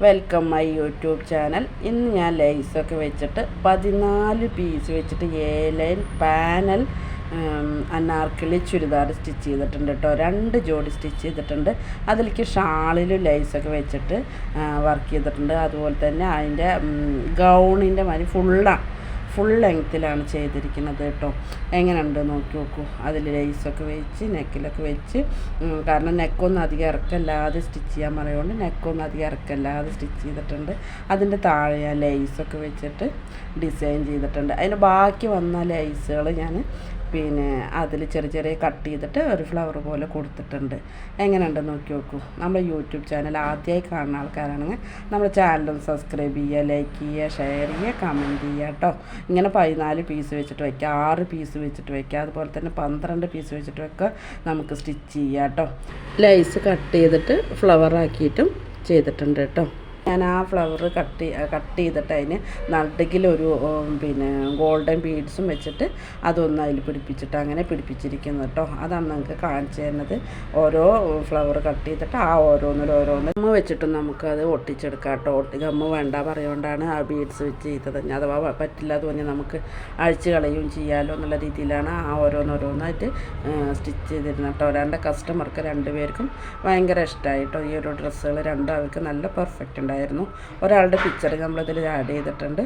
Welcome my YouTube channel. ഇന്ന് ഞാൻ ലൈസൊക്കെ വെച്ചിട്ട് 14 പീസ് വെച്ചിട്ട് line panel Anarkali churidar stitch ചെയ്തിട്ടുണ്ട് കേട്ടോ. 2 ജോഡി സ്റ്റിച്ച് ചെയ്തിട്ടുണ്ട്. അതിലേക്ക് ഷാളിലും ലൈസൊക്കെ വെച്ചിട്ട് വർക്ക് ചെയ്തിട്ടുണ്ട്. അതുപോലെ തന്നെ അതിൻ്റെ ഗൗണിൻ്റെ മാതിരി ഫുൾ ലെങ്ത്തിലാണ് ചെയ്തിരിക്കുന്നത് കേട്ടോ. എങ്ങനെയുണ്ട് നോക്കി നോക്കൂ. അതിൽ ലൈസൊക്കെ വെച്ച് നെക്കിലൊക്കെ വെച്ച്, കാരണം നെക്കൊന്നും അധികം ഇറക്കല്ലാതെ സ്റ്റിച്ച് ചെയ്യാൻ പറയുകൊണ്ട് നെക്കൊന്നും അധികം ഇറക്കല്ലാതെ സ്റ്റിച്ച് ചെയ്തിട്ടുണ്ട്. അതിൻ്റെ താഴെ ഞാൻ ലൈസൊക്കെ വെച്ചിട്ട് ഡിസൈൻ ചെയ്തിട്ടുണ്ട്. അതിന് ബാക്കി വന്ന ലൈസുകൾ ഞാൻ അതിൽ ചെറിയ കട്ട് ചെയ്തിട്ട് ഒരു ഫ്ലവർ പോലെ കൊടുത്തിട്ടുണ്ട്. എങ്ങനെയുണ്ട് നോക്കി നോക്കൂ. നമ്മുടെ യൂട്യൂബ് ചാനൽ ആദ്യമായി കാണുന്ന ആൾക്കാരാണെങ്കിൽ നമ്മുടെ ചാനലൊന്ന് സബ്സ്ക്രൈബ് ചെയ്യുക, ലൈക്ക് ചെയ്യുക, ഷെയർ ചെയ്യുക, കമൻറ്റ് ചെയ്യുക കേട്ടോ. ഇങ്ങനെ 14 പീസ് വെച്ചിട്ട് വയ്ക്കുക, 6 പീസ് വെച്ചിട്ട് വയ്ക്കുക, അതുപോലെ തന്നെ 12 പീസ് വെച്ചിട്ട് വയ്ക്കുക. നമുക്ക് സ്റ്റിച്ച് ചെയ്യാം കേട്ടോ. ലൈസ് കട്ട് ചെയ്തിട്ട് ഫ്ലവർ ആക്കിയിട്ടും ചെയ്തിട്ടുണ്ട് കേട്ടോ. ഞാൻ ആ ഫ്ലവർ കട്ട് ചെയ്തിട്ട് അതിന് നടുക്കിലൊരു ഗോൾഡൻ ബീഡ്സും വെച്ചിട്ട് അതൊന്ന് അതിൽ പിടിപ്പിച്ചിട്ട് അങ്ങനെ പിടിപ്പിച്ചിരിക്കുന്നത് കേട്ടോ. അതാണ് നിങ്ങൾക്ക് കാണിച്ചു തരുന്നത്. ഓരോ ഫ്ലവർ കട്ട് ചെയ്തിട്ട് ആ ഓരോന്ന് ഗമ്മ് വെച്ചിട്ട് നമുക്കത് ഒട്ടിച്ചെടുക്കാം കേട്ടോ. ഗമ്മ് വേണ്ട പറയുകൊണ്ടാണ് ആ ബീഡ്സ് വെച്ച് ചെയ്തത്. അഥവാ പറ്റില്ല തോന്നി നമുക്ക് അഴിച്ച് കളയും ചെയ്യാമല്ലോ എന്നുള്ള രീതിയിലാണ് ആ ഓരോന്നായിട്ട് സ്റ്റിച്ച് ചെയ്തിരുന്നത് കേട്ടോ. എൻ്റെ കസ്റ്റമർക്ക് 2 പേർക്കും ഭയങ്കര ഇഷ്ടമായി കേട്ടോ. ഈ ഒരു ഡ്രസ്സുകൾ 2 അവർക്ക് നല്ല പെർഫെക്റ്റ് ഉണ്ടായിരുന്നു. ഒരാളുടെ പിക്ചർ നമ്മളിതിൽ ആഡ് ചെയ്തിട്ടുണ്ട്.